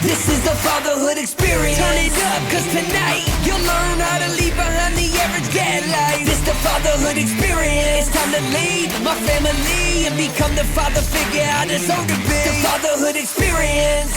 This is the fatherhood experience. Turn it up, cause tonight you'll learn how to leave behind the average dad life. This the fatherhood experience. It's time to lead my family and become the father figure I deserve to be. The fatherhood experience.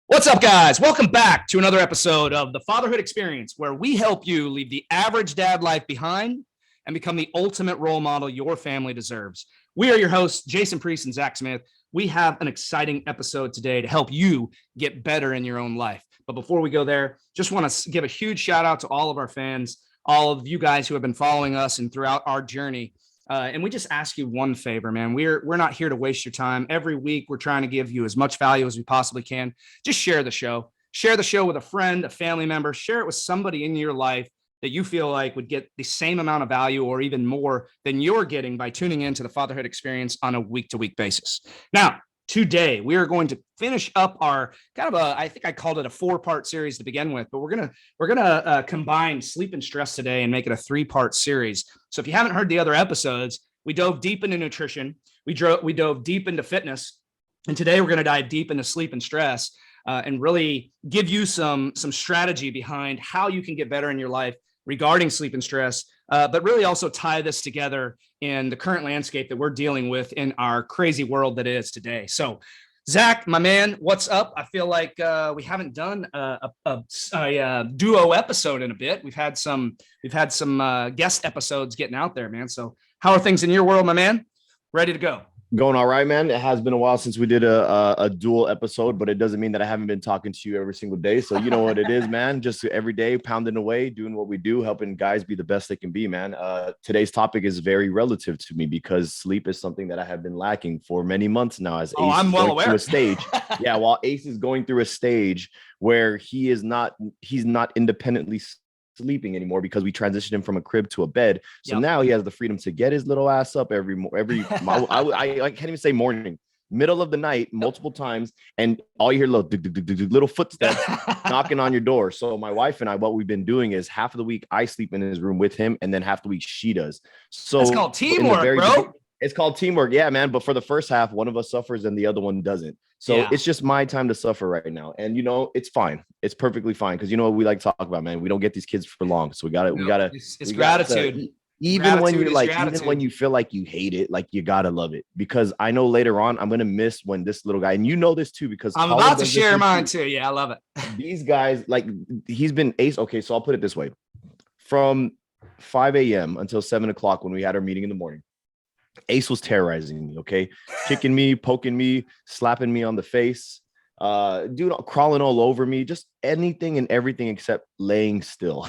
What's up, guys? Welcome back to another episode of the Fatherhood Experience, where we help you leave the average dad life behind and become the ultimate role model your family deserves. We are your hosts, Jason Priest and Zach Smith. We have an exciting episode today to help you get better in your own life. But before we go there, just want to give a huge shout out to all of our fans, all of you guys who have been following us and throughout our journey. And we just ask you one favor, man. We're not here to waste your time. Every week, we're trying to give you as much value as we possibly can. Just share the show. Share the show with a friend, a family member. Share it with somebody in your life that you feel like would get the same amount of value or even more than you're getting by tuning into the Fatherhood Experience on a week-to-week basis. Now, today, we are going to finish up our I think I called it a 4-part series to begin with, but we're gonna combine sleep and stress today and make it a 3-part series. So if you haven't heard the other episodes, we dove deep into nutrition, we dove deep into fitness, and today we're gonna dive deep into sleep and stress and really give you some strategy behind how you can get better in your life regarding sleep and stress, but really also tie this together in the current landscape that we're dealing with in our crazy world that it is today. So, Zach, my man, what's up? I feel like we haven't done a duo episode in a bit. We've had some guest episodes getting out there, man. So, how are things in your world, my man? Ready to go? Going all right, man. It has been a while since we did a dual episode, but it doesn't mean that I haven't been talking to you every single day. So you know what it is, man. Just every day, pounding away, doing what we do, helping guys be the best they can be, man. Today's topic is very relative to me because sleep is something that I have been lacking for many months now. As Ace I'm well aware. Through a stage, yeah. While Ace is going through a stage where he's not independently sleeping anymore because we transitioned him from a crib to a bed. So now he has the freedom to get his little ass up every I can't even say morning, middle of the night, multiple times, and all you hear little footsteps knocking on your door. So my wife and I, what we've been doing is half of the week I sleep in his room with him, and then half the week she does. So it's called teamwork, bro. It's called teamwork, yeah, man. But for the first half, one of us suffers and the other one doesn't. So it's just my time to suffer right now. And, you know, it's fine. It's perfectly fine. Because, you know what we like to talk about, man. We don't get these kids for long. So we gotta. It's gratitude. Even when you feel like you hate it, like you gotta love it. Because I know later on I'm gonna miss when this little guy, and you know this too, because I'm about to share mine too. Yeah, I love it. These guys, like, he's been Ace. Okay, so I'll put it this way: from 5 a.m. until 7 o'clock when we had our meeting in the morning, Ace was terrorizing me, okay? Kicking me, poking me, slapping me on the face, dude, crawling all over me, just anything and everything except laying still.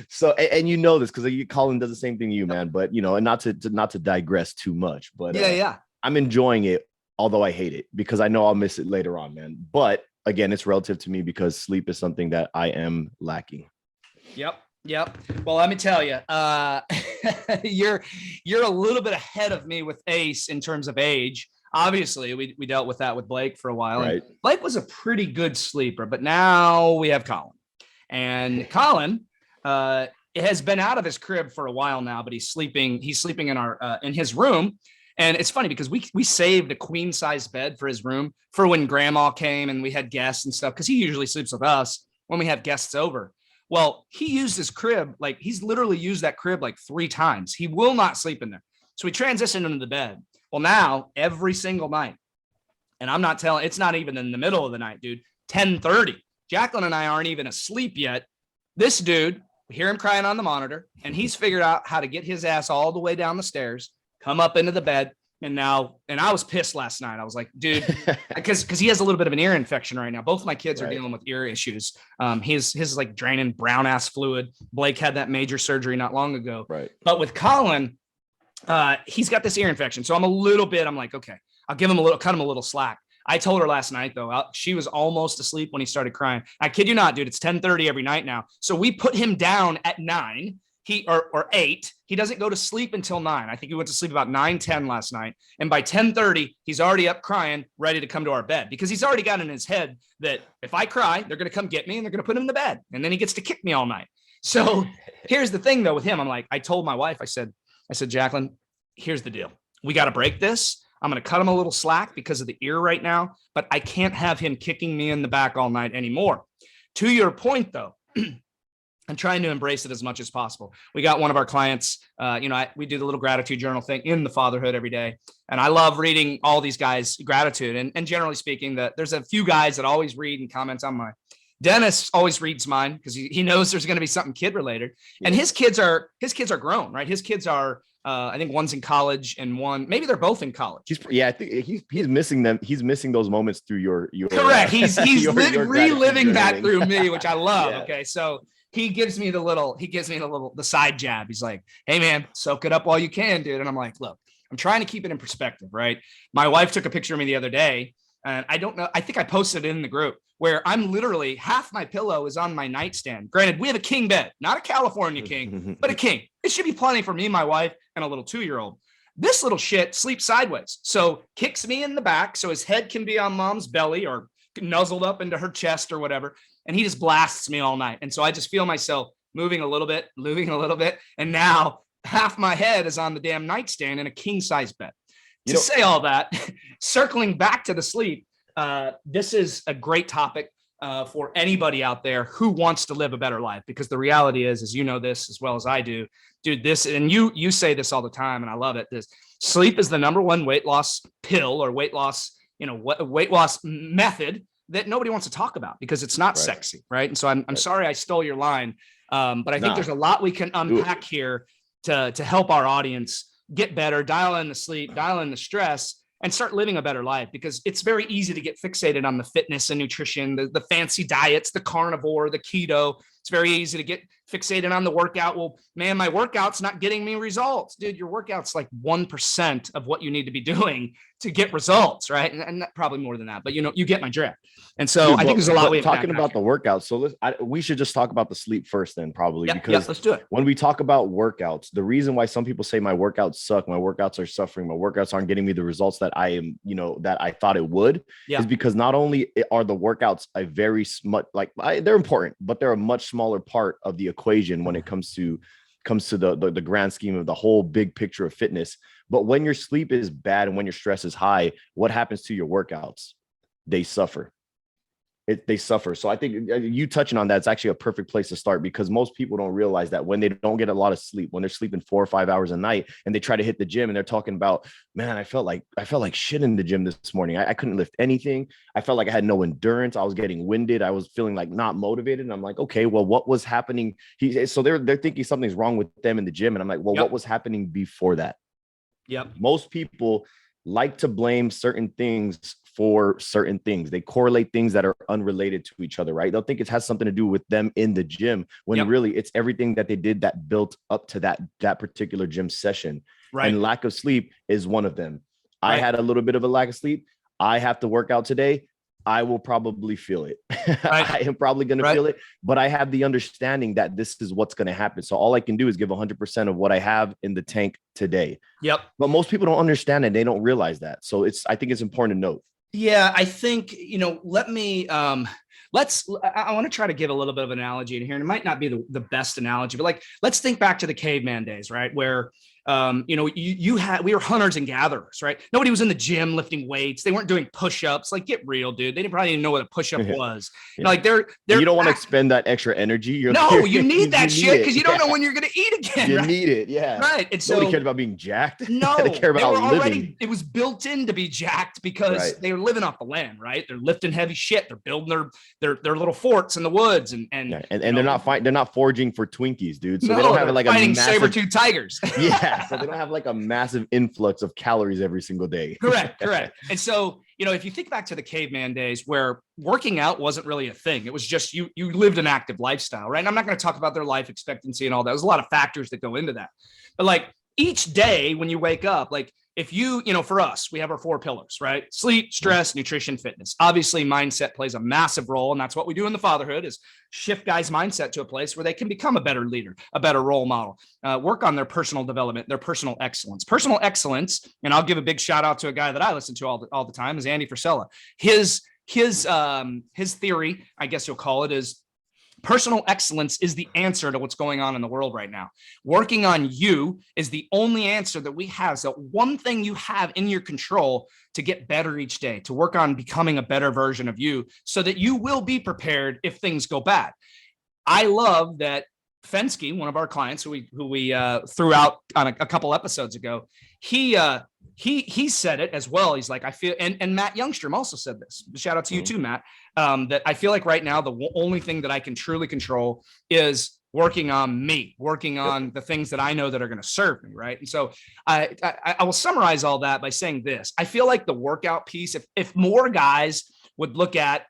So, and you know this because Colin does the same thing to you, man. But you know, and not to digress too much, but I'm enjoying it, although I hate it because I know I'll miss it later on, man. But again, it's relative to me because sleep is something that I am lacking. Yep. Well, let me tell you, you're a little bit ahead of me with Ace in terms of age. Obviously, we dealt with that with Blake for a while. Right. And Blake was a pretty good sleeper, but now we have Colin. And Colin has been out of his crib for a while now, but he's sleeping in our in his room. And it's funny because we saved a queen size bed for his room for when grandma came and we had guests and stuff, because he usually sleeps with us when we have guests over. Well, he used his crib, like he's literally used that crib like 3 times. He will not sleep in there. So we transitioned into the bed. Well, now every single night, and I'm not telling, it's not even in the middle of the night, dude, 10:30. Jacqueline and I aren't even asleep yet. This dude, we hear him crying on the monitor, and he's figured out how to get his ass all the way down the stairs, come up into the bed. And I was pissed last night. I was like, dude, because he has a little bit of an ear infection right now. Both my kids are dealing with ear issues. His like draining brown ass fluid. Blake had that major surgery not long ago. Right. But with Colin, he's got this ear infection. So I'm like, okay, I'll cut him a little slack. I told her last night though, she was almost asleep when he started crying. I kid you not, dude, it's 10:30 every night now. So we put him down at 9. Or 8, he doesn't go to sleep until 9. I think he went to sleep about 9:10 last night. And by 10:30, he's already up crying, ready to come to our bed, because he's already got in his head that if I cry, they're going to come get me and they're going to put him in the bed. And then he gets to kick me all night. So here's the thing though with him. I told my wife, I said, Jacqueline, here's the deal. We got to break this. I'm going to cut him a little slack because of the ear right now, but I can't have him kicking me in the back all night anymore. To your point, though, I'm trying to embrace it as much as possible. We got one of our clients, we do the little gratitude journal thing in the fatherhood every day. And I love reading all these guys' gratitude. And generally speaking, there's a few guys that always read and comment on mine. Dennis always reads mine because he knows there's going to be something kid related. Yeah. And his kids are grown, right? His kids are, I think one's in college and maybe they're both in college. I think he's missing them. He's missing those moments through your correct. He's reliving that through me, which I love. Yeah. Okay. So he gives me the side jab. He's like, hey man, soak it up while you can, dude. And I'm like, look, I'm trying to keep it in perspective, right? My wife took a picture of me the other day and I don't know. I think I posted it in the group where I'm literally half my pillow is on my nightstand. Granted, we have a king bed, not a California king, but a king. It should be plenty for me, my wife, and a little 2-year-old. This little shit sleeps sideways. So kicks me in the back so his head can be on mom's belly or nuzzled up into her chest or whatever. And he just blasts me all night. And so I just feel myself moving a little bit. And now half my head is on the damn nightstand in a king size bed. To say all that, circling back to the sleep, this is a great topic for anybody out there who wants to live a better life, because the reality is, as you know this as well as I do, dude, this, and you say this all the time, and I love it. This sleep is the number one weight loss pill or weight loss method that nobody wants to talk about because it's not sexy. Right. And so I'm sorry I stole your line. But I think there's a lot we can unpack here to help our audience get better, dial in the sleep, dial in the stress, and start living a better life, because it's very easy to get fixated on the fitness and nutrition, the fancy diets, the carnivore, the keto. It's very easy to get fixated on the workout. Well, man, my workout's not getting me results. Dude, your workout's like 1% of what you need to be doing to get results, right? And probably more than that, but you get my drift. And so I think there's a lot we have talking about the workouts. So we should just talk about the sleep first then probably, because let's do it. When we talk about workouts, the reason why some people say my workouts suck, my workouts are suffering, my workouts aren't getting me the results that I am, that I thought it would, is because not only are the workouts a very smart, they're important, but they're a much smaller part of the equation when it comes to the grand scheme of the whole big picture of fitness. But when your sleep is bad and when your stress is high, what happens to your workouts? They suffer. They suffer. So I think you touching on that, it's actually a perfect place to start, because most people don't realize that when they don't get a lot of sleep, when they're sleeping 4 or 5 hours a night and they try to hit the gym and they're talking about, man, I felt like shit in the gym this morning. I couldn't lift anything. I felt like I had no endurance. I was getting winded. I was feeling like not motivated. And I'm like, okay, well, what was happening? So they're thinking something's wrong with them in the gym. And I'm like, well, what was happening before that? Most people like to blame certain things for certain things. They correlate things that are unrelated to each other, right? They'll think it has something to do with them in the gym when really it's everything that they did that built up to that particular gym session. Right. And lack of sleep is one of them. Right. I had a little bit of a lack of sleep. I have to work out today. I will probably feel it. Right. I am probably going to feel it, but I have the understanding that this is what's going to happen. So all I can do is give 100% of what I have in the tank today. But most people don't understand it. They don't realize that. So I think it's important to note. Yeah, I think, let me, I want to try to give a little bit of an analogy in here, and it might not be the best analogy, but let's think back to the caveman days, right? Where, we were hunters and gatherers, right? Nobody was in the gym lifting weights. They weren't doing push-ups. Like, get real, dude. They didn't probably even know what a push-up was. They're you don't want to expend that extra energy. You need that shit because you don't know when you're going to eat again. You need it. Yeah. Right. And so nobody cared about being jacked. No, they care about living. It was built in to be jacked because they were living off the land, right? They're lifting heavy shit. They're building their little forts in the woods and they're not fighting. They're not foraging for Twinkies, dude. So they don't have like fighting a massive saber-tooth tigers. So they don't have like a massive influx of calories every single day. Correct. And so, if you think back to the caveman days where working out wasn't really a thing, it was just you lived an active lifestyle, right? And I'm not going to talk about their life expectancy and all that. There's a lot of factors that go into that. But each day when you wake up, if you, for us, we have our 4 pillars, right? Sleep, stress, nutrition, fitness. Obviously, mindset plays a massive role. And that's what we do in the fatherhood is shift guys' mindset to a place where they can become a better leader, a better role model, work on their personal development, their personal excellence. Personal excellence, and I'll give a big shout out to a guy that I listen to all the time, is Andy Frisella. His theory, I guess you'll call it, is Personal excellence is the answer to what's going on in the world right now. Working on you is the only answer that we have. So one thing you have in your control to get better each day, to work on becoming a better version of you so that you will be prepared if things go bad. I love that Fensky, one of our clients who we threw out on a couple episodes ago, he said it as well. He's like, I feel, and Matt Youngstrom also said this. Shout out to you too, Matt. That I feel like right now the only thing that I can truly control is working on me, working on the things that I know that are going to serve me, right? And so I will summarize all that by saying this. I feel like the workout piece, if more guys would look at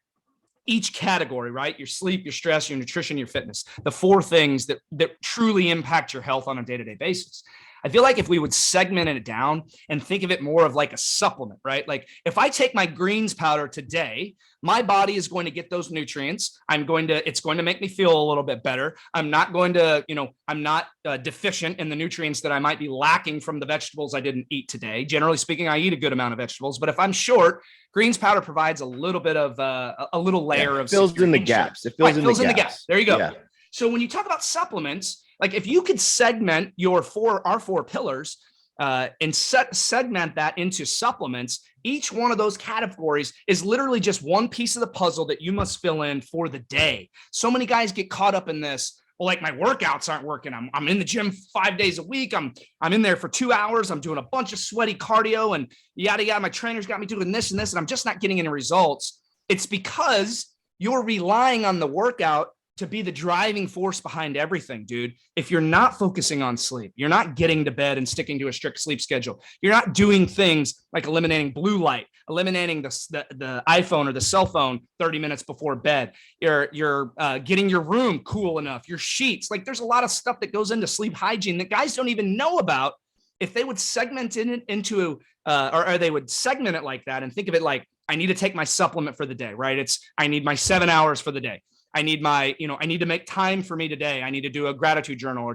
each category, right? Your sleep, your stress, your nutrition, your fitness, the four things that truly impact your health on a day-to-day basis. I feel like if we would segment it down and think of it more of like a supplement, right? Like if I take my greens powder today, my body is going to get those nutrients. It's going to make me feel a little bit better. I'm not going to, I'm not deficient in the nutrients that I might be lacking from the vegetables I didn't eat today. Generally speaking, I eat a good amount of vegetables, but if I'm short, greens powder provides a little bit of a little layer of fills in the gaps. It fills in the gaps. There you go. Yeah. So when you talk about supplements, like if you could segment our four pillars and segment that into supplements, each one of those categories is literally just one piece of the puzzle that you must fill in for the day. So many guys get caught up in this. Well, like my workouts aren't working. I'm in the gym 5 days a week. I'm in there for 2 hours. I'm doing a bunch of sweaty cardio and yada, yada. My trainer's got me doing this and this, and I'm just not getting any results. It's because you're relying on the workout to be the driving force behind everything, dude. If you're not focusing on sleep, you're not getting to bed and sticking to a strict sleep schedule. You're not doing things like eliminating blue light, eliminating the iPhone or the cell phone 30 minutes before bed. You're getting your room cool enough, your sheets. Like there's a lot of stuff that goes into sleep hygiene that guys don't even know about. If they would segment it into, or they would segment it like that and think of it like, I need to take my supplement for the day, right? I need my 7 hours for the day. I need I need to make time for me today. I need to do a gratitude journal or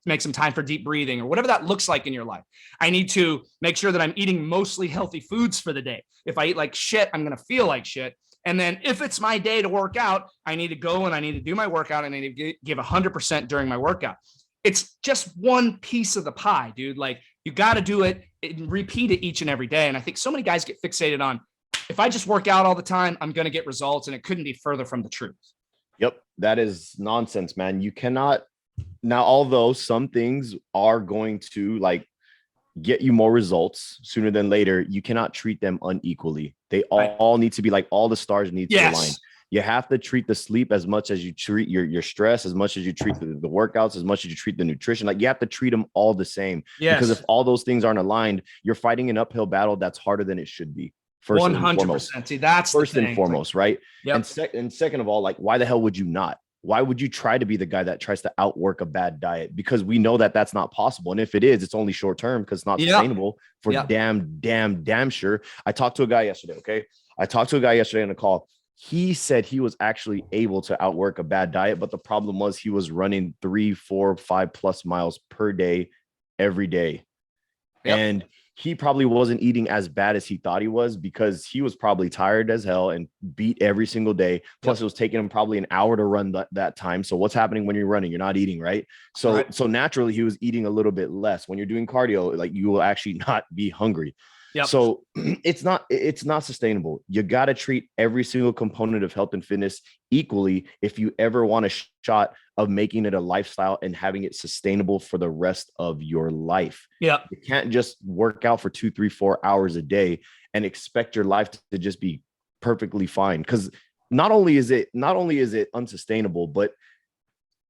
make some time for deep breathing or whatever that looks like in your life. I need to make sure that I'm eating mostly healthy foods for the day. If I eat like shit, I'm going to feel like shit. And then if it's my day to work out, I need to go and I need to do my workout and I need to give 100% during my workout. It's just one piece of the pie, dude. Like you got to do it and repeat it each and every day. And I think so many guys get fixated on, if I just work out all the time, I'm going to get results. And it couldn't be further from the truth. Yep. That is nonsense, man. You cannot now, although some things are going to like get you more results sooner than later, you cannot treat them unequally. They all need to be like, all the stars need to align. You have to treat the sleep as much as you treat your stress, as much as you treat the workouts, as much as you treat the nutrition. Like you have to treat them all the same. Because if all those things aren't aligned, you're fighting an uphill battle that's harder than it should be. 100%. See, that's first and foremost, right? Yep. And second of all, like, why the hell would you not? Why would you try to be the guy that tries to outwork a bad diet? Because we know that that's not possible. And if it is, it's only short term because it's not sustainable for damn sure. I talked to a guy yesterday. Okay. I talked to a guy yesterday on a call. He said he was actually able to outwork a bad diet, but the problem was he was running 3, 4, 5+ miles per day, every day. Yep. And he probably wasn't eating as bad as he thought he was because he was probably tired as hell and beat every single day. Plus, it was taking him probably an hour to run that time. So what's happening when you're running? You're not eating, right? So naturally, he was eating a little bit less. When you're doing cardio, like you will actually not be hungry. Yep. So it's not sustainable. You got to treat every single component of health and fitness equally if you ever want a shot of making it a lifestyle and having it sustainable for the rest of your life. Yeah. You can't just work out for 2, 3, 4 hours a day and expect your life to just be perfectly fine. Because not only is it unsustainable, but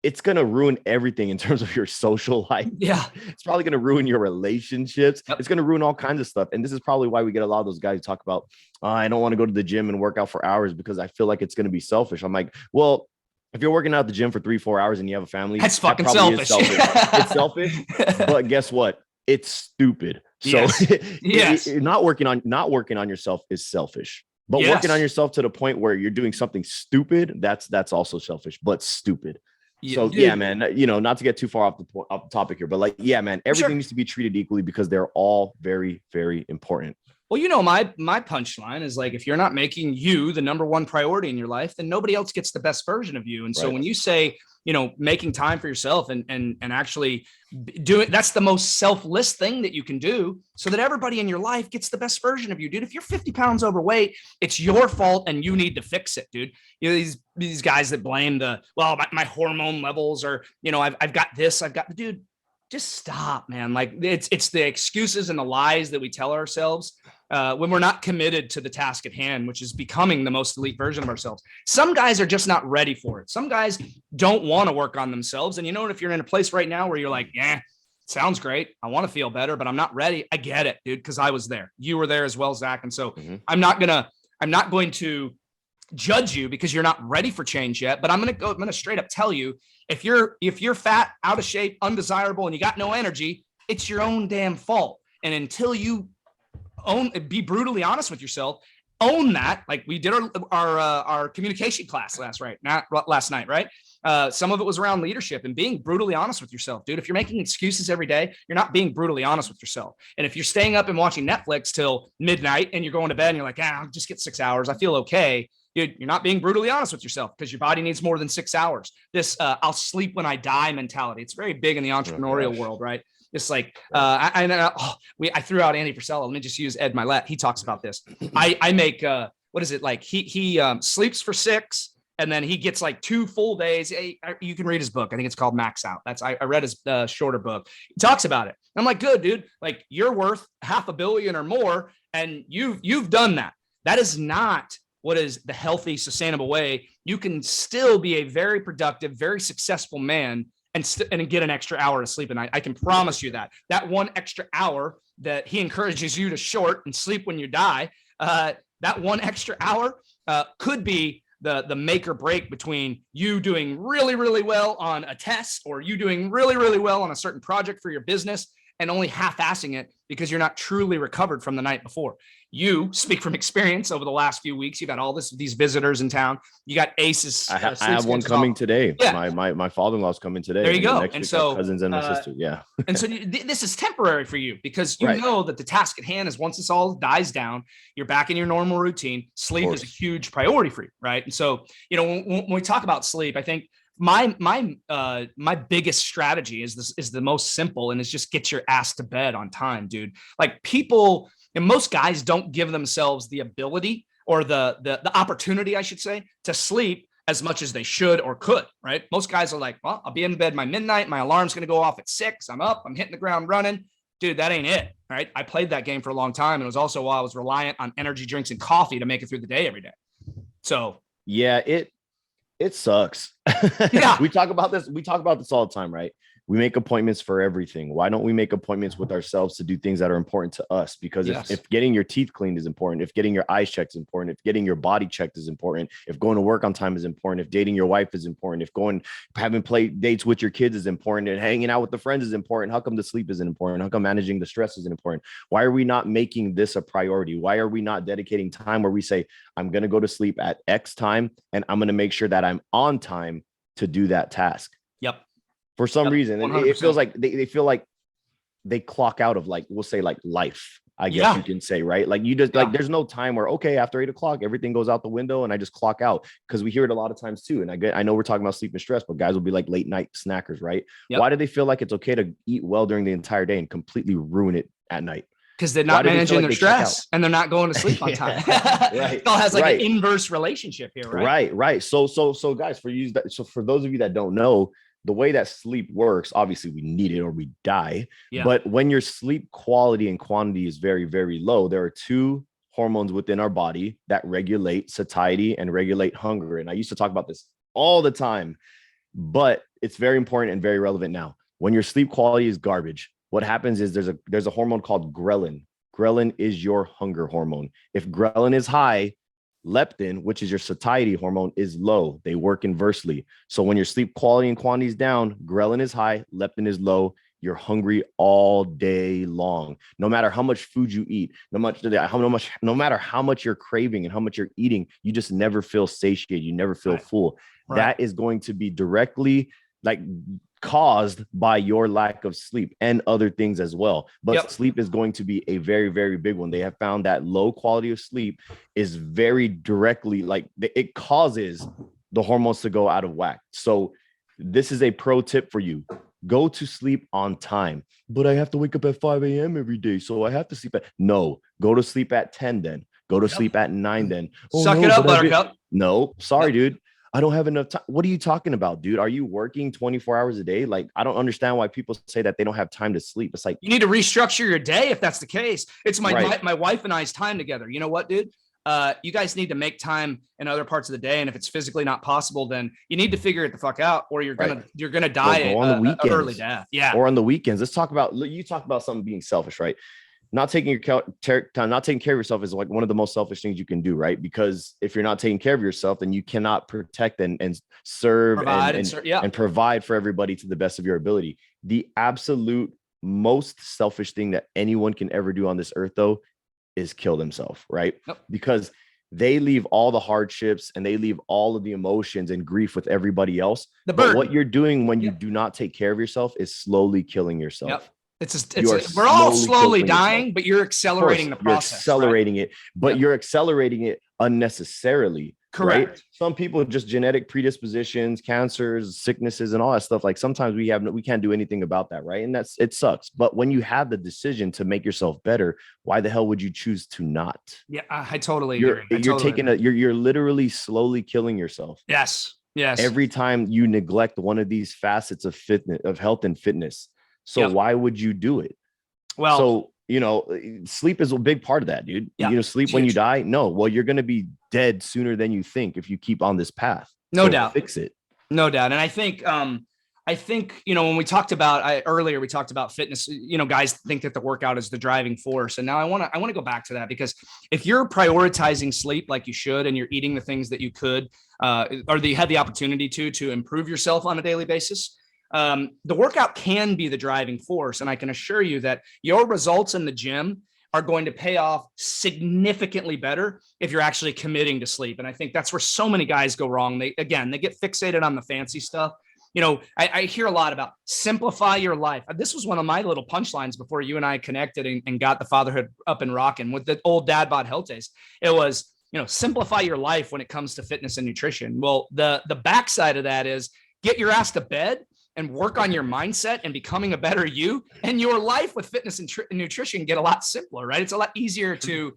it's going to ruin everything in terms of your social life. Yeah. It's probably going to ruin your relationships. Yep. It's going to ruin all kinds of stuff. And this is probably why we get a lot of those guys who talk about, I don't want to go to the gym and work out for hours because I feel like it's going to be selfish. I'm like, well, if you're working out at the gym for 3, 4 hours and you have a family, that's fucking selfish. It's selfish, but guess what? It's stupid. So not working on yourself is selfish. But working on yourself to the point where you're doing something stupid, that's also selfish, but stupid. So man, not to get too far off the topic here, but like, man, everything needs to be treated equally because they're all very, very important. Well, my punchline is like, if you're not making you the number one priority in your life, then nobody else gets the best version of you. And so when you say, making time for yourself and actually doing, that's the most selfless thing that you can do so that everybody in your life gets the best version of you, dude. If you're 50 pounds overweight, it's your fault and you need to fix it, dude. These guys that blame my hormone levels, or, I've got this, dude, just stop, man. Like it's the excuses and the lies that we tell ourselves when we're not committed to the task at hand, which is becoming the most elite version of ourselves. Some guys are just not ready for it. Some guys don't want to work on themselves. And if you're in a place right now where you're like, yeah, sounds great, I want to feel better, but I'm not ready. I get it, dude, because I was there. You were there as well, Zach. And so I'm not going to judge you because you're not ready for change yet, but I'm going to straight up tell you, if you're fat, out of shape, undesirable, and you got no energy, it's your own damn fault. And until you be brutally honest with yourself, own that. Like we did our communication class last night, right? Some of it was around leadership and being brutally honest with yourself, dude. If you're making excuses every day, you're not being brutally honest with yourself. And if you're staying up and watching Netflix till midnight and you're going to bed and you're like, I'll just get 6 hours, I feel okay. Dude, you're not being brutally honest with yourself because your body needs more than 6 hours. This I'll sleep when I die mentality. It's very big in the entrepreneurial world, right? It's like I threw out Andy Frisella. Let me just use Ed Milet. He talks about this. I make what is it like? He sleeps for 6 and then he gets like 2 full days. You can read his book. I think it's called Max Out. I read his shorter book. He talks about it. I'm like, good, dude. Like you're worth $500 million or more, and you've done that. That is not what is the healthy, sustainable way. You can still be a very productive, very successful man and get an extra hour of sleep a night. I can promise you that 1 extra hour that he encourages you to short and sleep when you die, that 1 extra hour could be the make or break between you doing really, really well on a test or you doing really, really well on a certain project for your business and only half-assing it because you're not truly recovered from the night before. You speak from experience over the last few weeks. You've had all these visitors in town. You got Aces. I have one coming today. Yeah. My father-in-law's coming today. There you go. And so cousins and my sister. Yeah. And so this is temporary for you because you know that the task at hand is once this all dies down, you're back in your normal routine. Sleep is a huge priority for you, right? And so, when we talk about sleep, I think my biggest strategy is the most simple, and it's just get your ass to bed on time, dude. Like people, and most guys don't give themselves the ability or the opportunity, I should say, to sleep as much as they should or could, right? Most guys are like, well, I'll be in bed by midnight. My alarm's going to go off at 6. I'm up. I'm hitting the ground running. Dude, that ain't it, right? I played that game for a long time. And it was also while I was reliant on energy drinks and coffee to make it through the day every day. So yeah, it sucks. Yeah. We talk about this all the time, right? We make appointments for everything. Why don't we make appointments with ourselves to do things that are important to us? Because if getting your teeth cleaned is important, if getting your eyes checked is important, if getting your body checked is important, if going to work on time is important, if dating your wife is important, if having play dates with your kids is important, and hanging out with the friends is important, how come the sleep isn't important? How come managing the stress isn't important? Why are we not making this a priority? Why are we not dedicating time where we say, I'm going to go to sleep at X time and I'm going to make sure that I'm on time to do that task? Yep. For some reason, and it feels like they feel like they clock out of, like, we'll say, like, life, I guess you can say, right? Like you just like, there's no time where, okay, after 8 o'clock, everything goes out the window and I just clock out, because we hear it a lot of times too. And I know we're talking about sleep and stress, but guys will be like late night snackers, right? Yep. Why do they feel like it's okay to eat well during the entire day and completely ruin it at night? Because they're not managing their stress and they're not going to sleep on time. It all has like an inverse relationship here, right? Right. So guys, for those of you that don't know, the way that sleep works, obviously we need it or we die. Yeah. But when your sleep quality and quantity is very, very low, there are 2 hormones within our body that regulate satiety and regulate hunger. And I used to talk about this all the time, but it's very important and very relevant now. When your sleep quality is garbage, what happens is there's a hormone called ghrelin. Ghrelin is your hunger hormone. If ghrelin is high, leptin, which is your satiety hormone, is low. They work inversely. So when your sleep quality and quantity is down, ghrelin is high, leptin is low. You're hungry all day long. No matter how much food you eat, no matter how much you're craving and how much you're eating, you just never feel satiated. You never feel full. Right. That is going to be directly, like, caused by your lack of sleep and other things as well. But sleep is going to be a very, very big one. They have found that low quality of sleep is very directly, like, it causes the hormones to go out of whack. So this is a pro tip for you. Go to sleep on time. But I have to wake up at 5 a.m. every day, so I have to sleep no, go to sleep at 10 then. Go to sleep at 9 then. Suck it up, Buttercup. No, sorry, dude. I don't have enough time. What are you talking about, dude? Are you working 24 hours a day? Like, I don't understand why people say that they don't have time to sleep. It's like, you need to restructure your day if that's the case. It's my wife and I's time together. You know what, dude? You guys need to make time in other parts of the day. And if it's physically not possible, then you need to figure it the fuck out, or you're gonna die on the weekends, early death. Yeah. Or on the weekends. Let's talk about, you talk about something being selfish, right? Not taking care of yourself is like one of the most selfish things you can do, right? Because if you're not taking care of yourself, then you cannot protect and serve and provide for everybody to the best of your ability. The absolute most selfish thing that anyone can ever do on this earth, though, is kill themselves, right? Yep. Because they leave all the hardships and they leave all of the emotions and grief with everybody else. But what you're doing when you do not take care of yourself is slowly killing yourself. Yep. We're all slowly dying, yourself. But you're accelerating the process. You're accelerating it, but you're accelerating it unnecessarily. Correct. Right? Some people just genetic predispositions, cancers, sicknesses, and all that stuff. Like sometimes we can't do anything about that, right? And it sucks. But when you have the decision to make yourself better, why the hell would you choose to not? Yeah, I totally agree. You're literally slowly killing yourself. Yes. Every time you neglect one of these facets of fitness, of health and fitness. So why would you do it? Well, so, sleep is a big part of that, dude. Sleep when you die. No, well, you're going to be dead sooner than you think if you keep on this path. No doubt. Fix it. No doubt. And I think, when we talked about earlier, we talked about fitness, guys think that the workout is the driving force. And now I want to go back to that, because if you're prioritizing sleep like you should, and you're eating the things that you could, or that you had the opportunity to improve yourself on a daily basis, the workout can be the driving force. And I can assure you that your results in the gym are going to pay off significantly better if you're actually committing to sleep. And I think that's where so many guys go wrong. They get fixated on the fancy stuff. I hear a lot about simplify your life. This was one of my little punchlines before you and I connected and got the fatherhood up and rocking with the old dad bod health days. It was, simplify your life when it comes to fitness and nutrition. Well, the backside of that is get your ass to bed and work on your mindset and becoming a better you, and your life with fitness and nutrition get a lot simpler, right? It's a lot easier to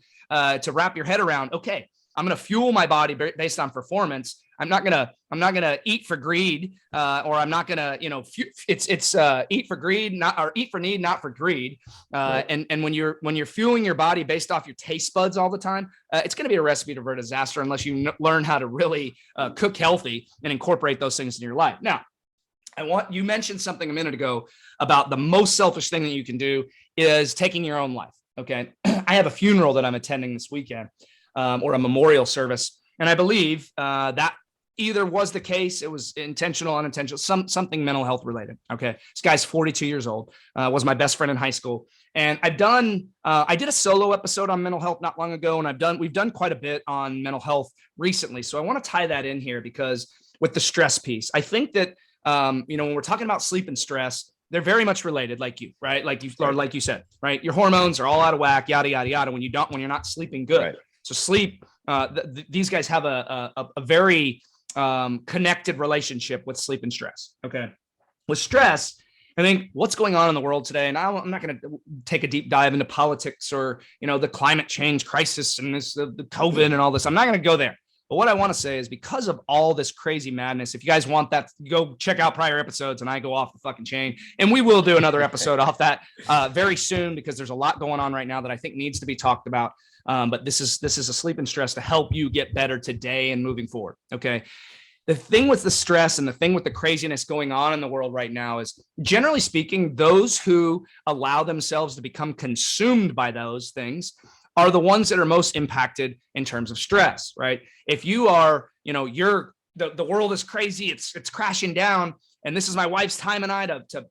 wrap your head around. Okay, I'm going to fuel my body based on performance. I'm not gonna eat for greed, or I'm not gonna, it's eat for greed, eat for need, not for greed. And when you're fueling your body based off your taste buds all the time, it's going to be a recipe for disaster unless you learn how to really cook healthy and incorporate those things in your life. Now, you mentioned something a minute ago about the most selfish thing that you can do is taking your own life. Okay. I have a funeral that I'm attending this weekend, or a memorial service. And I believe that either was the case, it was intentional, unintentional, something mental health related. Okay. This guy's 42 years old, was my best friend in high school. And I did a solo episode on mental health not long ago. And we've done quite a bit on mental health recently. So I want to tie that in here, because with the stress piece, I think that, when we're talking about sleep and stress, they're very much related, like you, right? Like you said, right? Your hormones are all out of whack, yada, yada, yada, when you're not sleeping good. Right. So sleep, these guys have a very connected relationship with sleep and stress. Okay. With stress, I think what's going on in the world today, and I'm not going to take a deep dive into politics or, the climate change crisis and the COVID and all this. I'm not going to go there. But what I want to say is, because of all this crazy madness, if you guys want that, go check out prior episodes and I go off the fucking chain. And we will do another episode off that very soon, because there's a lot going on right now that I think needs to be talked about. But this is a sleep and stress to help you get better today and moving forward. Okay. The thing with the stress and the thing with the craziness going on in the world right now is, generally speaking, those who allow themselves to become consumed by those things are the ones that are most impacted in terms of stress, right? If you are, the world is crazy, it's crashing down, and this is my wife's time and I to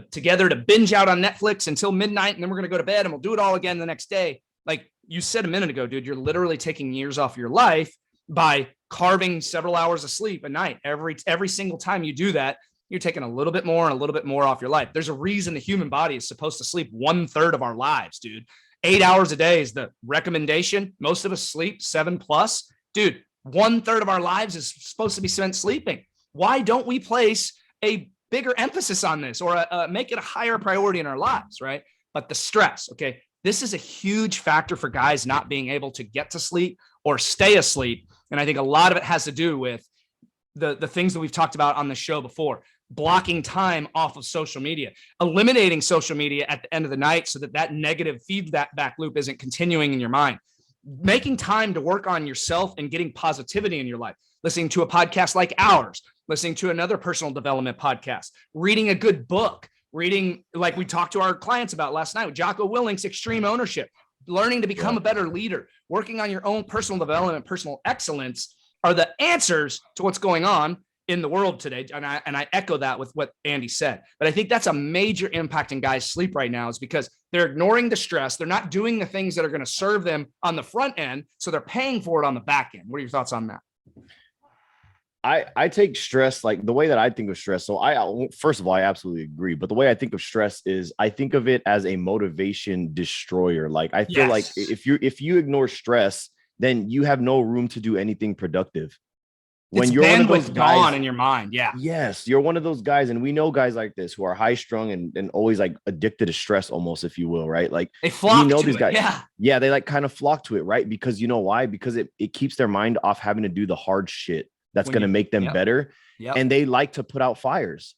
together to binge out on Netflix until midnight, and then we're going to go to bed and we'll do it all again the next day. Like you said a minute ago, dude, you're literally taking years off your life by carving several hours of sleep a night. Every single time you do that, you're taking a little bit more and a little bit more off your life. There's a reason the human body is supposed to sleep 1/3 of our lives, dude. 8 hours a day is the recommendation. Most of us sleep 7+. Dude, 1/3 of our lives is supposed to be spent sleeping. Why don't we place a bigger emphasis on this or make it a higher priority in our lives, right? But the stress, okay, this is a huge factor for guys not being able to get to sleep or stay asleep. And I think a lot of it has to do with the things that we've talked about on the show before. Blocking time off of social media, eliminating social media at the end of the night so that negative feedback loop isn't continuing in your mind, making time to work on yourself and getting positivity in your life, listening to a podcast like ours, listening to another personal development podcast, reading a good book, reading like we talked to our clients about last night with Jocko Willink's Extreme Ownership, learning to become a better leader, working on your own personal development, personal excellence are the answers to what's going on in the world today. And I echo that with what Andy said, but I think that's a major impact in guys' sleep right now is because they're ignoring the stress. They're not doing the things that are going to serve them on the front end. So they're paying for it on the back end. What are your thoughts on that? I take stress like the way that I think of stress. So first of all, I absolutely agree. But the way I think of stress is I think of it as a motivation destroyer. Like I feel like if you ignore stress, then you have no room to do anything productive. When you're one of those guys in your mind. Yeah. Yes. You're one of those guys. And we know guys like this who are high strung and always like addicted to stress almost, if you will. Right. Like they flock to these it. guys. Yeah. Yeah. They like kind of flock to it. Right. Because you know why? Because it keeps their mind off having to do the hard shit that's going to make them better. Yep. And they like to put out fires.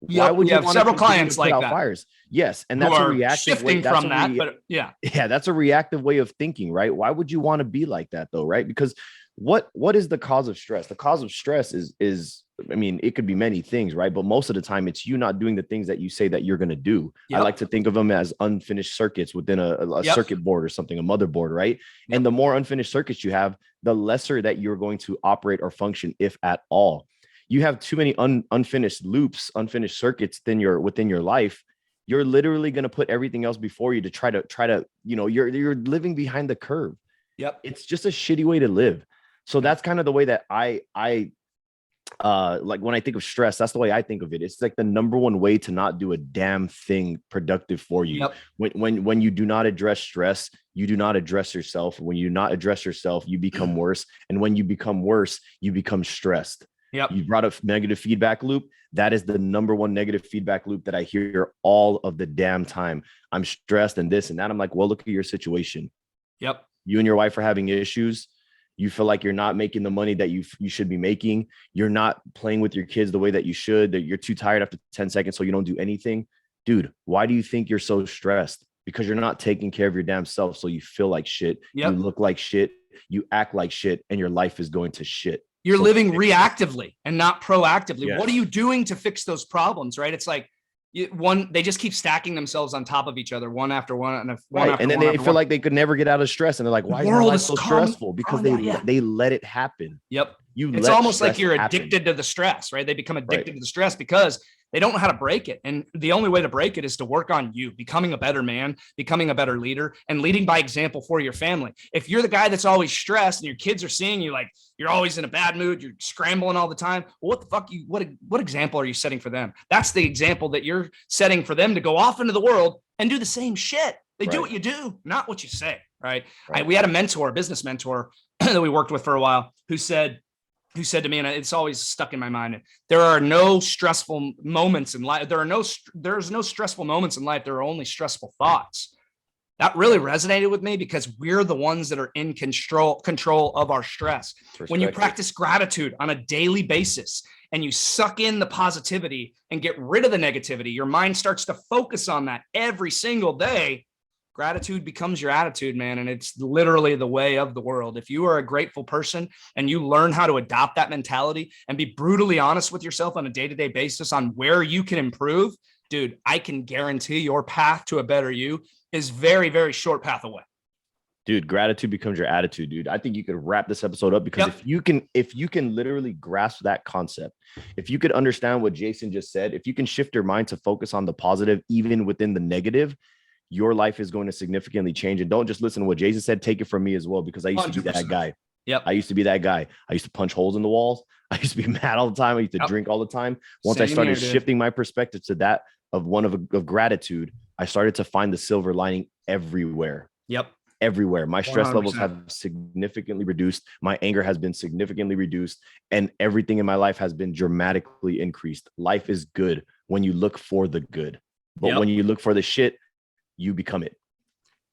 Why would you have several clients like that? Fires? Yes. And that's a reactive way. That's a reactive way of thinking, right? Why would you want to be like that though? Right. Because what is the cause of stress? The cause of stress is, I mean, it could be many things, right? But most of the time it's you not doing the things that you say that you're going to do. Yep. I like to think of them as unfinished circuits within a circuit board or something, a motherboard, right? Yep. And the more unfinished circuits you have, the lesser that you're going to operate or function, if at all. You have too many unfinished loops, unfinished circuits within your life. You're literally going to put everything else before you to try to, you're living behind the curve. Yep. It's just a shitty way to live. So that's kind of the way that I like when I think of stress, that's the way I think of it. It's like the number one way to not do a damn thing productive for you. Yep. When you do not address stress, you do not address yourself. When you not address yourself, you become worse. And when you become worse, you become stressed. Yep. You brought up negative feedback loop. That is the number one negative feedback loop that I hear all of the damn time. I'm stressed and this and that. I'm like, well, look at your situation. Yep. You and your wife are having issues. You feel like you're not making the money that you should be making. You're not playing with your kids the way that you should, that you're too tired after 10 seconds. So you don't do anything. Dude, why do you think you're so stressed? Because you're not taking care of your damn self. So you feel like shit. Yep. You look like shit. You act like shit, and your life is going to shit. You're living reactively and not proactively. Yes. What are you doing to fix those problems? Right. It's like they just keep stacking themselves on top of each other, one after one. And then they feel like they could never get out of stress. And they're like, why is my life so stressful? Because they let it happen. Yep. It's almost like you're addicted to the stress, right? They become addicted to the stress because they don't know how to break it. And the only way to break it is to work on you, becoming a better man, becoming a better leader, and leading by example for your family. If you're the guy that's always stressed and your kids are seeing you like you're always in a bad mood, you're scrambling all the time, well, what the fuck what example are you setting for them? That's the example that you're setting for them to go off into the world and do the same shit. They do what you do, not what you say, right? We had a business mentor that we worked with for a while who said to me, and it's always stuck in my mind, there are no stressful moments in life. There's no stressful moments in life. There are only stressful thoughts. That really resonated with me because we're the ones that are in control of our stress. When you practice gratitude on a daily basis and you suck in the positivity and get rid of the negativity, your mind starts to focus on that every single day. Gratitude becomes your attitude, man. And it's literally the way of the world. If you are a grateful person and you learn how to adopt that mentality and be brutally honest with yourself on a day-to-day basis on where you can improve, dude, I can guarantee your path to a better you is very, very short path away. Dude, gratitude becomes your attitude, dude. I think you could wrap this episode up because if you can literally grasp that concept, if you could understand what Jason just said, if you can shift your mind to focus on the positive, even within the negative, your life is going to significantly change. And don't just listen to what Jason said. Take it from me as well, because I used to be that guy. Yep. I used to be that guy. I used to punch holes in the walls. I used to be mad all the time. I used to drink all the time. Once I started shifting my perspective to that of gratitude, I started to find the silver lining everywhere. Yep. Everywhere. My stress 100%. levels have significantly reduced. My anger has been significantly reduced, and everything in my life has been dramatically increased. Life is good when you look for the good, but when you look for the shit, you become it.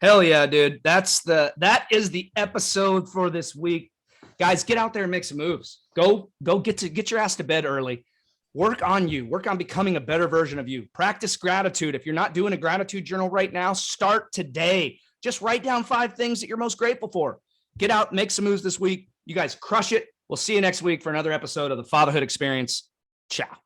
Hell yeah, dude. That is the episode for this week. Guys, get out there and make some moves. Go get your ass to bed early. Work on you. Work on becoming a better version of you. Practice gratitude. If you're not doing a gratitude journal right now, start today. Just write down 5 things that you're most grateful for. Get out, make some moves this week. You guys crush it. We'll see you next week for another episode of the Fatherhood Experience. Ciao.